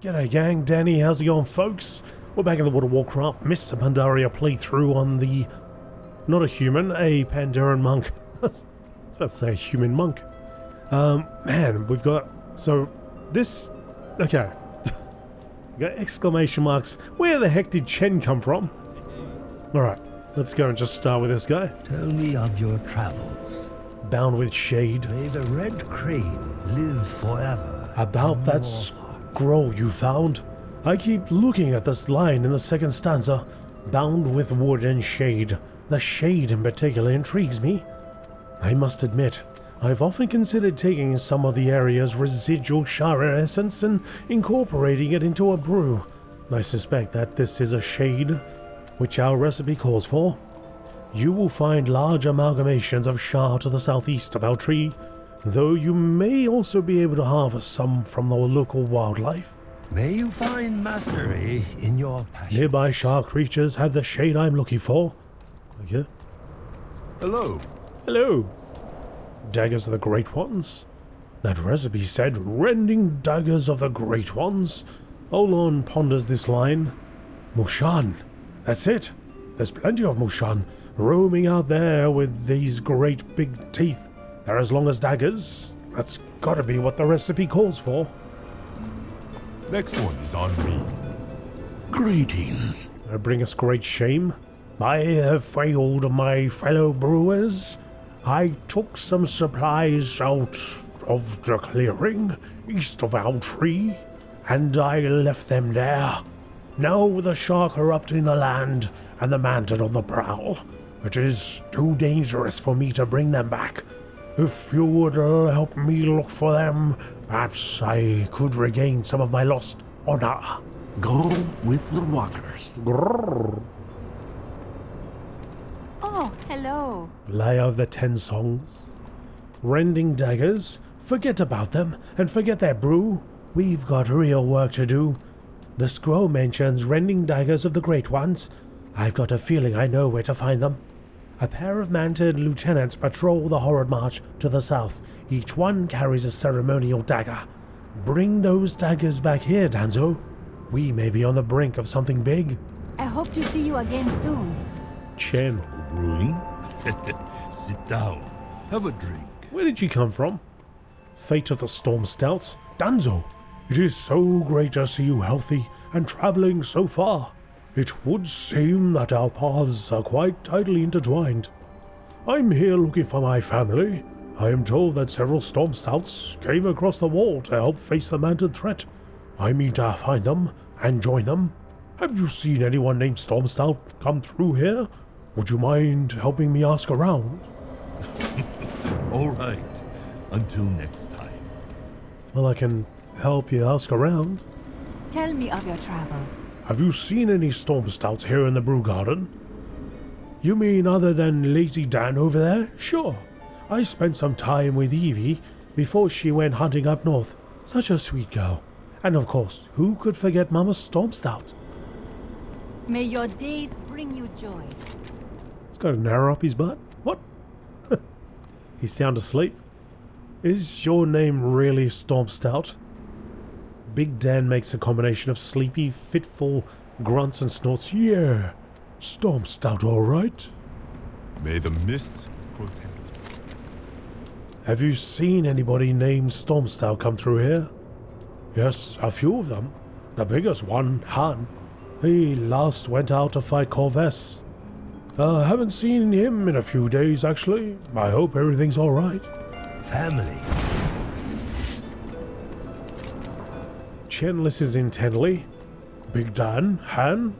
G'day gang, Danny, how's it going folks? We're back in the World of Warcraft, Mr. Pandaria playthrough on the... not a human, a Pandaren monk. I was about to say a human monk. Man, we've got... so, this... okay. We got exclamation marks. Where the heck did Chen come from? Alright, let's go and just start with this guy. Tell me of your travels. Bound with shade. May the red crane live forever. About that scroll you found. I keep looking at this line in the second stanza. Bound with wood and shade. The shade in particular intrigues me. I must admit, I've often considered taking some of the area's residual Shara essence and incorporating it into a brew. I suspect that this is a shade, which our recipe calls for. You will find large amalgamations of Shar to the southeast of our tree, though you may also be able to harvest some from the local wildlife. May you find mastery in your passion. Nearby Shar creatures have the shade I'm looking for. Okay. Hello. Hello. Daggers of the Great Ones? That recipe said Rending daggers of the Great Ones. Olon ponders this line. Mushan. That's it. There's plenty of Mushan roaming out there with these great big teeth. They're as long as daggers. That's gotta be what the recipe calls for. Next one is on me. Greetings. That bring us great shame. I have failed my fellow brewers. I took some supplies out of the clearing east of our tree, and I left them there. Now with the shark erupting the land and the mantis on the prowl, it is too dangerous for me to bring them back. If you would help me look for them, perhaps I could regain some of my lost honor. Go with the waters. Grrr. Oh, hello. Lyre of the 10 songs. Rending daggers. Forget about them, and forget their brew. We've got real work to do. The scroll mentions rending daggers of the Great Ones. I've got a feeling I know where to find them. A pair of manted lieutenants patrol the Horrid March to the south. Each one carries a ceremonial dagger. Bring those daggers back here, Danzo. We may be on the brink of something big. I hope to see you again soon. Chen. Brewing? Sit down. Have a drink. Where did you come from? Fate of the Stormstout. Danzo, it is so great to see you healthy and traveling so far. It would seem that our paths are quite tightly intertwined. I'm here looking for my family. I am told that several Stormstouts came across the wall to help face the manted threat. I mean to find them and join them. Have you seen anyone named Stormstout come through here? Would you mind helping me ask around? All right. Until next time. Well, I can help you ask around. Tell me of your travels. Have you seen any Stormstouts here in the Brewgarden? You mean other than Lazy Dan over there? Sure. I spent some time with Evie before she went hunting up north. Such a sweet girl. And of course, who could forget Mama Stormstout? May your days bring you joy. He's got an arrow up his butt. What? He's sound asleep. Is your name really Stormstout? Big Dan makes a combination of sleepy, fitful grunts and snorts. Yeah, Stormstout all right. May the mists protect. Have you seen anybody named Stormstout come through here? Yes, a few of them. The biggest one, Han. He last went out to fight Kor'thik. Haven't seen him in a few days, actually. I hope everything's all right. Family. Chen listens intently. Big Dan, Han,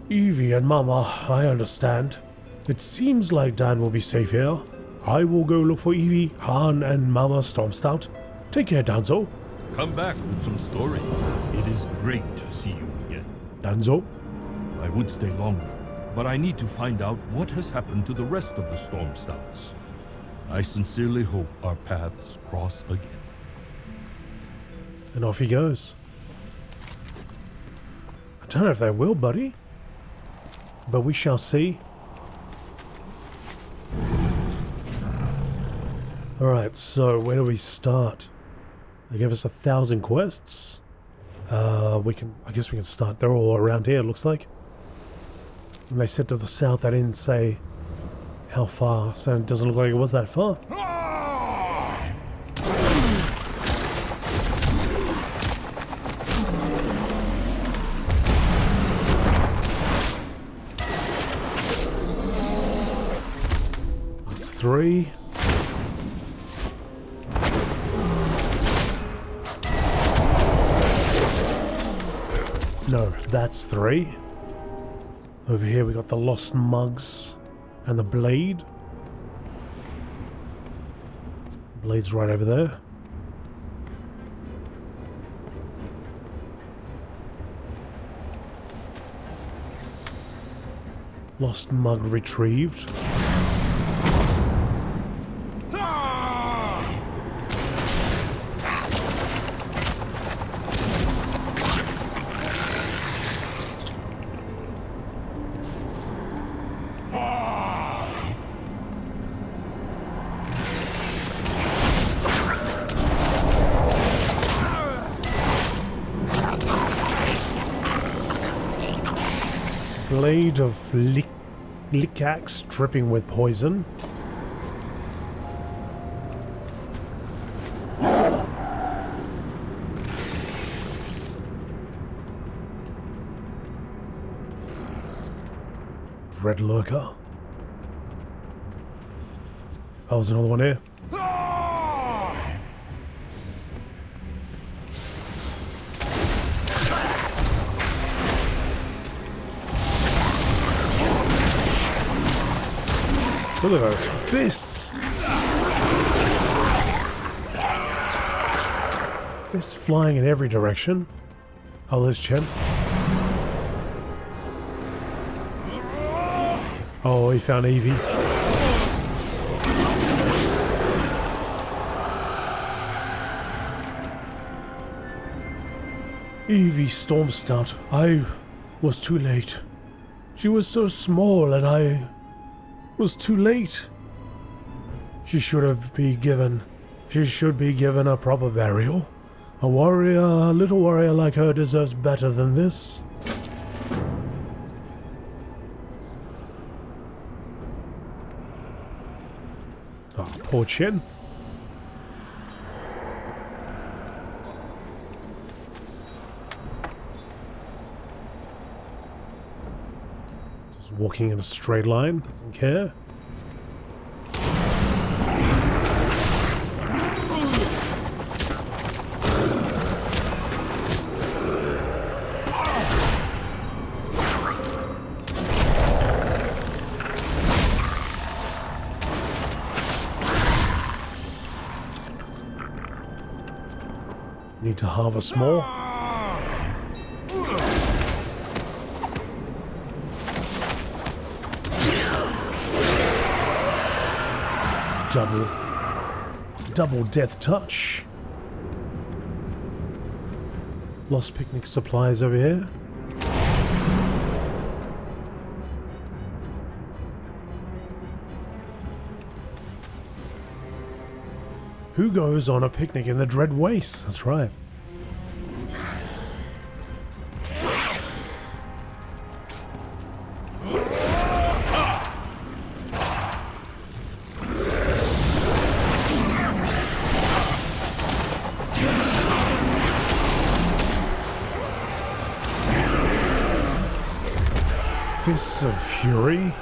Evie and Mama, I understand. It seems like Dan will be safe here. I will go look for Evie, Han, and Mama Stormstout. Take care, Danzo. Come back with some stories. It is great to see you again. Danzo? I would stay longer, but I need to find out what has happened to the rest of the Stormstouts. I sincerely hope our paths cross again. And off he goes. I don't know if they will, buddy. But we shall see. Alright, so where do we start? They gave us 1,000 quests. I guess we can start. They're all around here, it looks like. When they said to the south, they didn't say how far, so it doesn't look like it was that far. That's 3. No, that's 3. Over here we got the lost mugs and the blade. Blade's right over there. Lost mug retrieved. Blade of Lickaxe dripping with poison. Dread Lurker. Oh, there's another one here. Look at those fists! Fists flying in every direction. Oh, there's Chen. Oh, he found Evie. Evie Stormstout. I was too late. She was so small and I was too late. She should be given a proper burial. A little warrior like her deserves better than this. Oh, poor Chen. Just walking in a straight line, doesn't care. Need to harvest more. Double death touch. Lost picnic supplies over here. Who goes on a picnic in the Dread Wastes? That's right. Fists of Fury.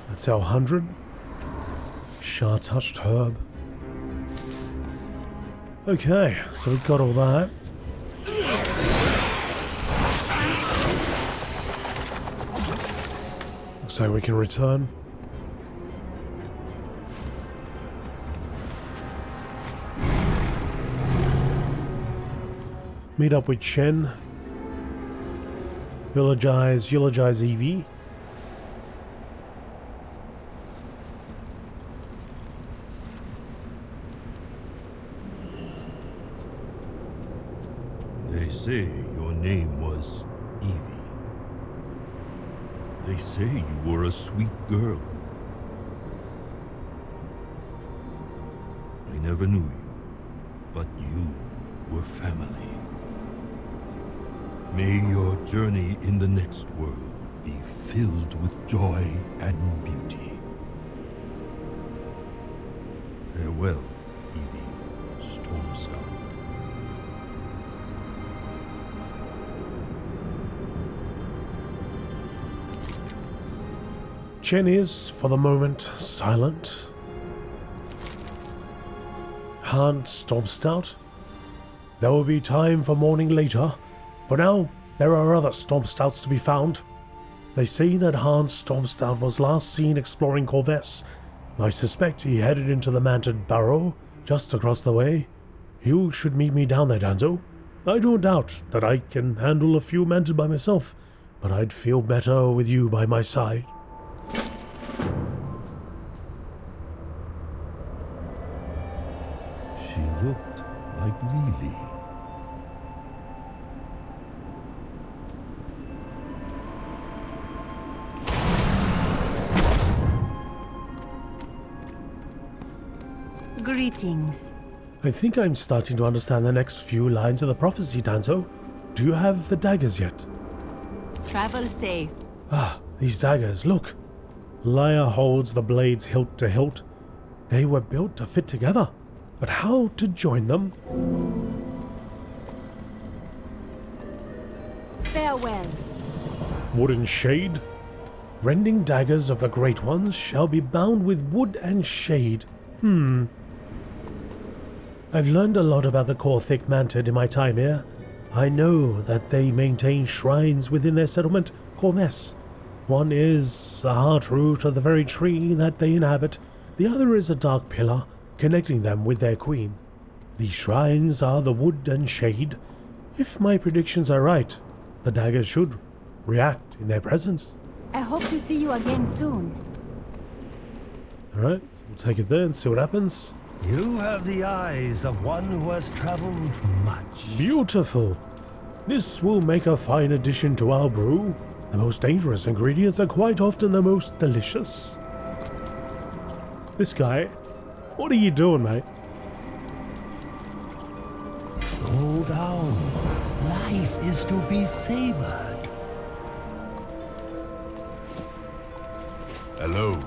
That's our 100. Shard-touched herb. Okay, so we got all that. Looks like we can return. Meet up with Chen. Eulogize Evie. They say your name was Evie. They say you were a sweet girl. I never knew you, but you were family. May your journey in the next world be filled with joy and beauty. Farewell, Evie, Stormstout. Chen is, for the moment, silent. Hard Stormstout. There will be time for mourning later. For now, there are other Stormstouts to be found. They say that Hans Stormstout was last seen exploring Kor'thik. I suspect he headed into the Manted Barrow, just across the way. You should meet me down there, Danzo. I don't doubt that I can handle a few Manted by myself, but I'd feel better with you by my side. She looked like Lily. Greetings. I think I'm starting to understand the next few lines of the prophecy, Danzo. Do you have the daggers yet? Travel safe. Ah, these daggers, look. Lyre holds the blades hilt to hilt. They were built to fit together, but how to join them? Farewell. Wooden shade? Rending daggers of the Great Ones shall be bound with wood and shade. I've learned a lot about the Kor'thik Manted in my time here. I know that they maintain shrines within their settlement, Kor'thik. One is a heart root of the very tree that they inhabit. The other is a dark pillar, connecting them with their queen. These shrines are the wood and shade. If my predictions are right, the daggers should react in their presence. I hope to see you again soon. Alright, we'll take it there and see what happens. You have the eyes of one who has traveled much. Beautiful. This will make a fine addition to our brew. The most dangerous ingredients are quite often the most delicious. This guy, what are you doing, mate? Slow down. Life is to be savored. Hello.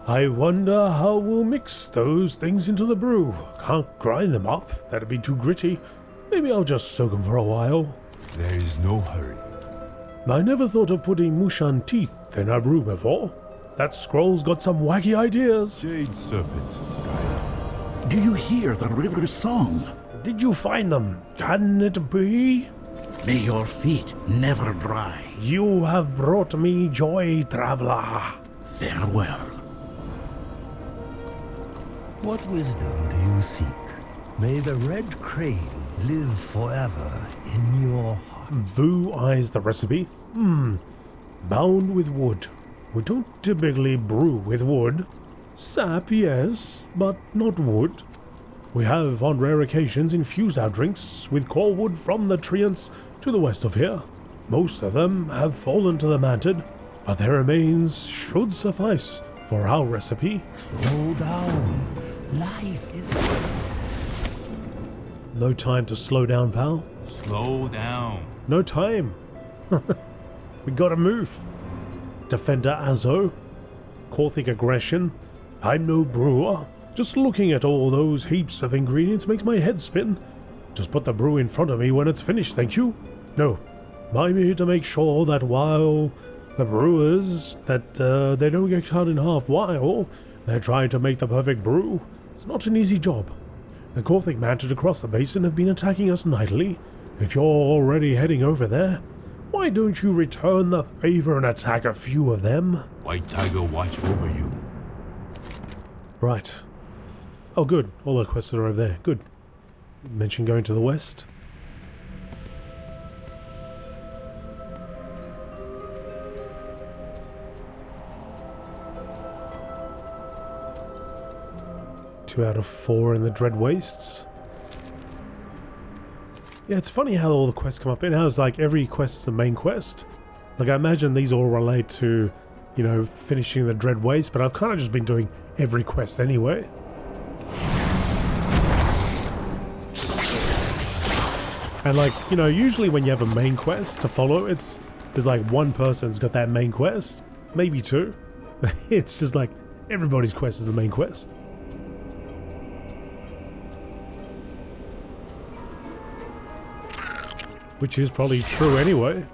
I wonder how we'll mix those things into the brew. Can't grind them up, that'd be too gritty. Maybe I'll just soak them for a while. There is no hurry. I never thought of putting Mushan teeth in our brew before. That scroll's got some wacky ideas. Jade Serpent. Do you hear the river's song? Did you find them? Can it be? May your feet never dry. You have brought me joy, traveler. Farewell. What wisdom do you seek? May the red crane live forever in your heart. Vu eyes the recipe. Bound with wood. We don't typically brew with wood. Sap, yes, but not wood. We have, on rare occasions, infused our drinks with core wood from the treants to the west of here. Most of them have fallen to the Manted, but their remains should suffice for our recipe. Slow down. Life is... No time to slow down, pal. Slow down. No time. We gotta move. Defender Azo. Kor'thik aggression. I'm no brewer. Just looking at all those heaps of ingredients makes my head spin. Just put the brew in front of me when it's finished, thank you. No, I'm here to make sure that while the brewers, they don't get cut in half while they're trying to make the perfect brew. It's not an easy job. The Kor'thik Manted across the basin have been attacking us nightly. If you're already heading over there, why don't you return the favor and attack a few of them? White Tiger watch over you. Right. Oh good, all the quests are over there, good. Didn't mention going to the west. Two out of 4 in the Dread Wastes. Yeah, it's funny how all the quests come up. It has like every quest's the main quest. Like, I imagine these all relate to, you know, finishing the Dread Waste, but I've kind of just been doing every quest anyway. And like, you know, usually when you have a main quest to follow, there's like one person's got that main quest, maybe two. It's just like everybody's quest is the main quest. Which is probably true anyway.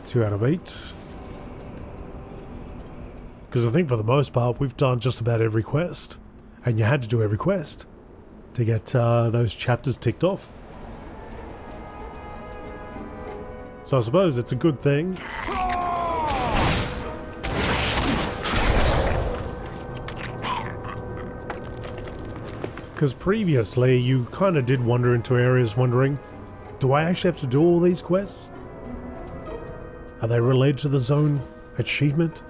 2 out of 8. Because I think for the most part we've done just about every quest. And you had to do every quest to get those chapters ticked off. So I suppose it's a good thing. Because previously you kind of did wander into areas wondering, do I actually have to do all these quests? Are they related to the zone achievement?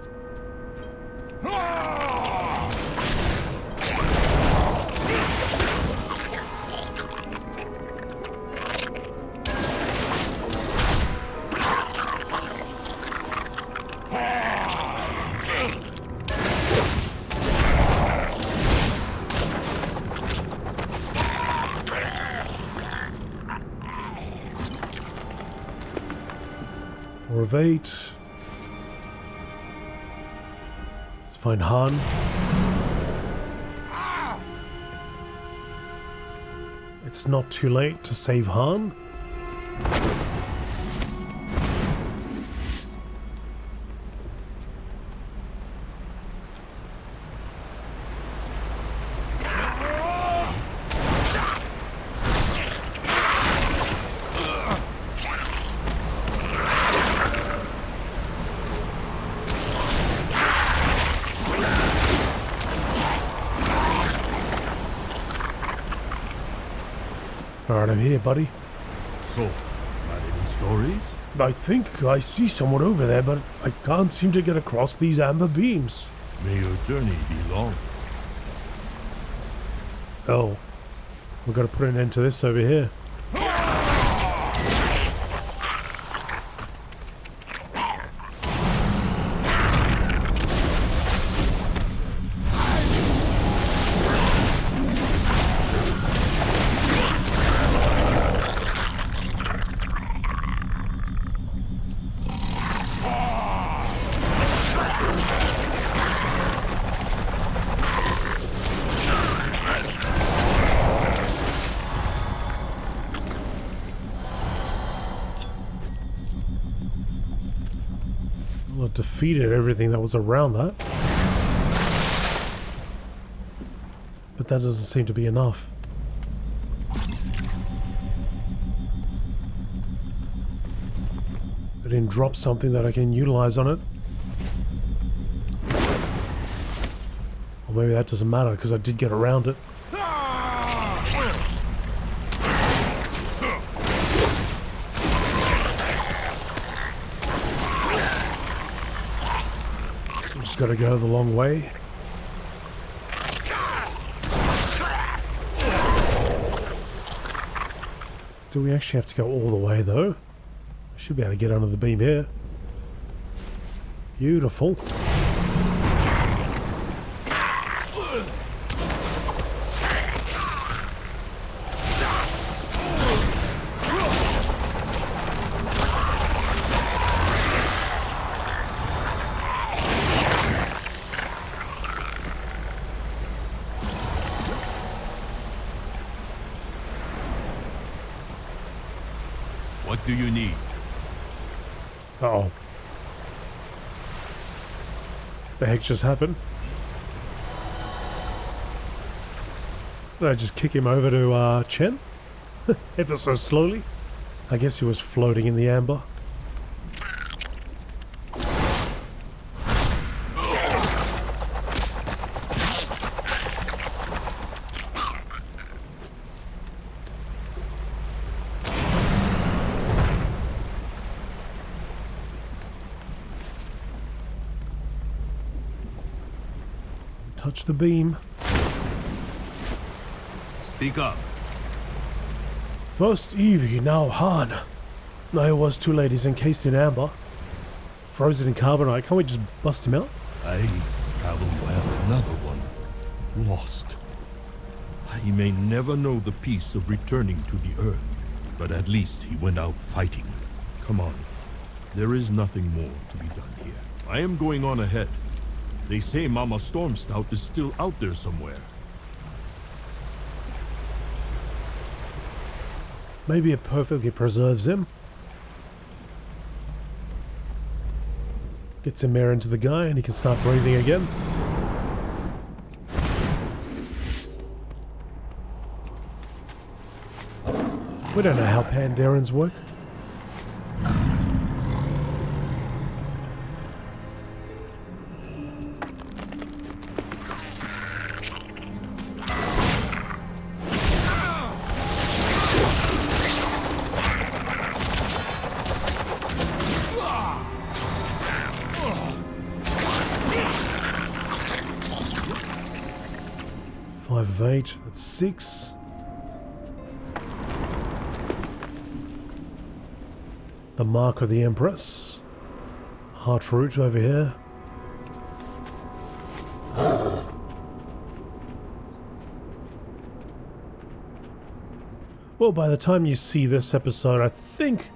Of 8. Let's find Han. It's not too late to save Han. Alright, I'm here, buddy. So, got any stories? I think I see someone over there, but I can't seem to get across these amber beams. May your journey be long. Oh. We've got to put an end to this over here. Well, it defeated everything that was around that. But that doesn't seem to be enough. I didn't drop something that I can utilize on it. Or maybe that doesn't matter because I did get around it. Just gotta go the long way. Do we actually have to go all the way though? I should be able to get under the beam here. Beautiful. What do you need? Uh-oh. The heck just happened? Did I just kick him over to Chen? Ever so slowly? I guess he was floating in the amber. Touch the beam. Speak up. First Evie, now Han. I was two ladies encased in amber, frozen in carbonite. Can't we just bust him out? I travel where another one lost. He may never know the peace of returning to the earth, but at least he went out fighting. Come on. There is nothing more to be done here. I am going on ahead. They say Mama Stormstout is still out there somewhere. Maybe it perfectly preserves him. Gets him air into the guy and he can start breathing again. We don't know how Pandarans work. Five of 8, that's 6. The Mark of the Empress. Heartroot over here. Well, by the time you see this episode, I think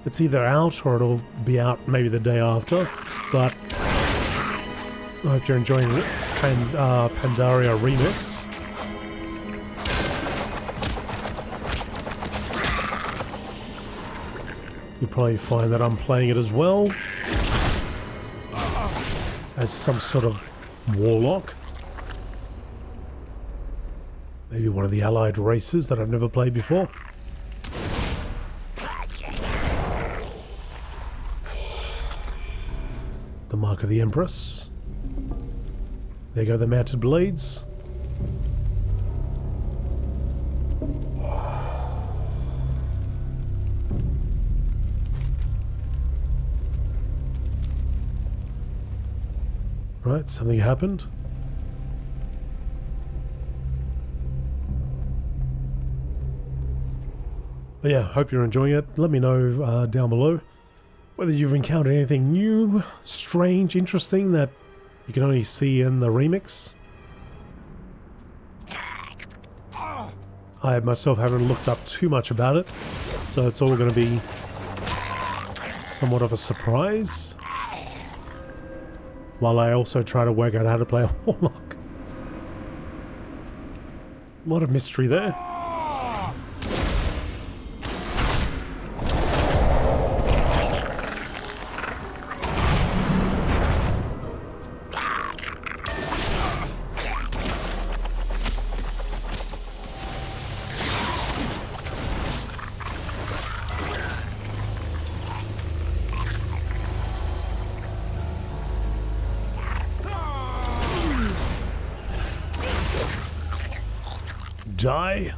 it's either out or it'll be out maybe the day after. But I hope you're enjoying the Pandaria remix. You'll probably find that I'm playing it as well as some sort of warlock. Maybe one of the allied races that I've never played before. The Mark of the Empress. There go the mounted blades. Right, something happened. But yeah, hope you're enjoying it. Let me know down below whether you've encountered anything new, strange, interesting that you can only see in the remix. I myself haven't looked up too much about it, so it's all going to be somewhat of a surprise. While I also try to work out how to play a warlock. A lot of mystery there. Die.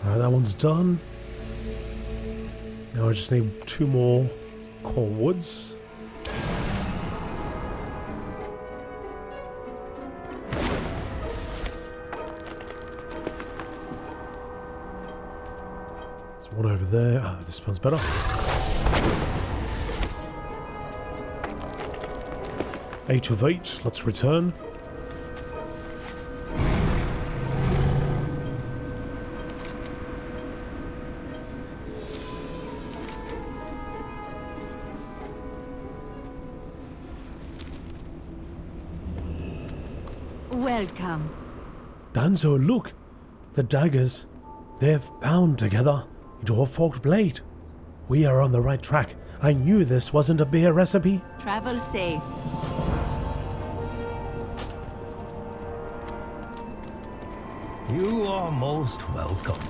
Alright, that one's done. Now I just need 2 more core woods. There's one over there. Ah, this one's better. 8 of 8, let's return. Welcome. Danzo, look! The daggers. They've bound together into a forked blade. We are on the right track. I knew this wasn't a beer recipe. Travel safe. You are most welcome.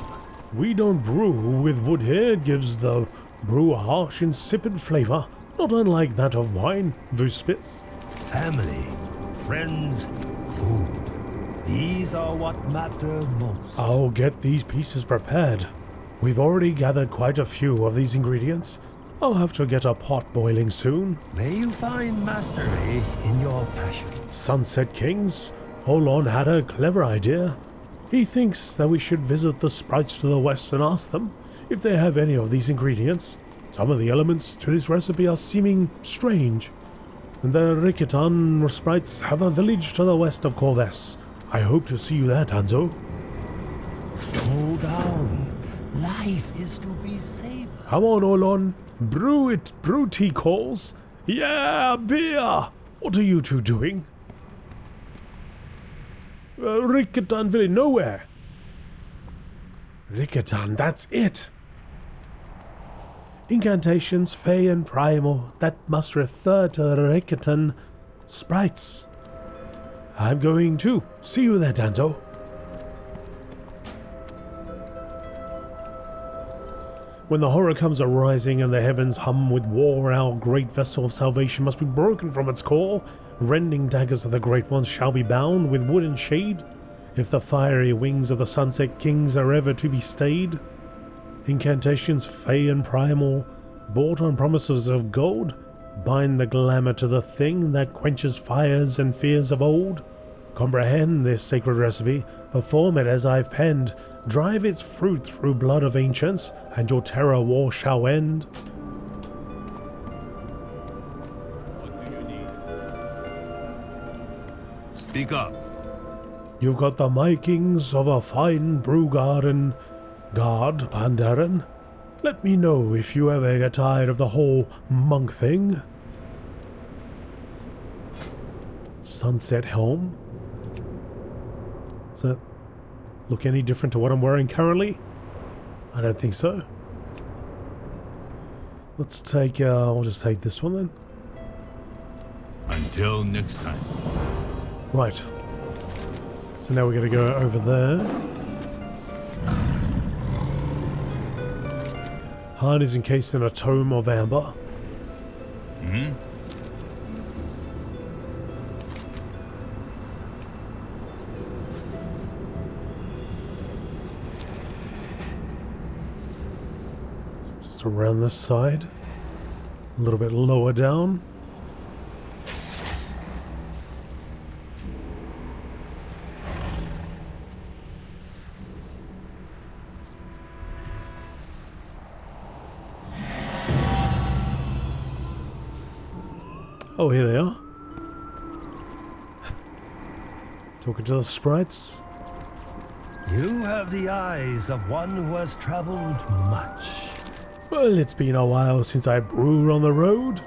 We don't brew with wood here. It gives the brew a harsh, insipid flavor, not unlike that of wine, Vuspitz. Family, friends, food. These are what matter most. I'll get these pieces prepared. We've already gathered quite a few of these ingredients. I'll have to get a pot boiling soon. May you find mastery in your passion. Sunset Kings, Olon had a clever idea. He thinks that we should visit the sprites to the west and ask them if they have any of these ingredients. Some of the elements to this recipe are seeming strange. And the Ricketan sprites have a village to the west of Corvus. I hope to see you there, Tanzo. Slow down. Life is to be savored. Come on, Olon. Brew it, brew tea calls. Yeah, beer. What are you two doing? Ricketan village, nowhere. Ricketan, that's it. Incantations, fey and primal, that must refer to the Ricketan sprites. I'm going too. See you there, Danzo. When the horror comes arising and the heavens hum with war, our great vessel of salvation must be broken from its core. Rending daggers of the great ones shall be bound with wood and shade, if the fiery wings of the sunset kings are ever to be stayed. Incantations, fey and primal, bought on promises of gold, bind the glamour to the thing that quenches fires and fears of old. Comprehend this sacred recipe, perform it as I've penned, drive its fruit through blood of ancients, and your terror war shall end. What do you need? Speak up. You've got the makings of a fine Brewgarden guard, Pandaren. Let me know if you ever get tired of the whole monk thing. Sunset helm. Does that look any different to what I'm wearing currently? I don't think so. Let's take, we'll just take this one then. Until next time. Right. So now we're going to go over there. Han is encased in a tome of amber. Just around this side. A little bit lower down. Oh, here they are. Talking to the sprites. You have the eyes of one who has traveled much. Well, it's been a while since I brewed on the road.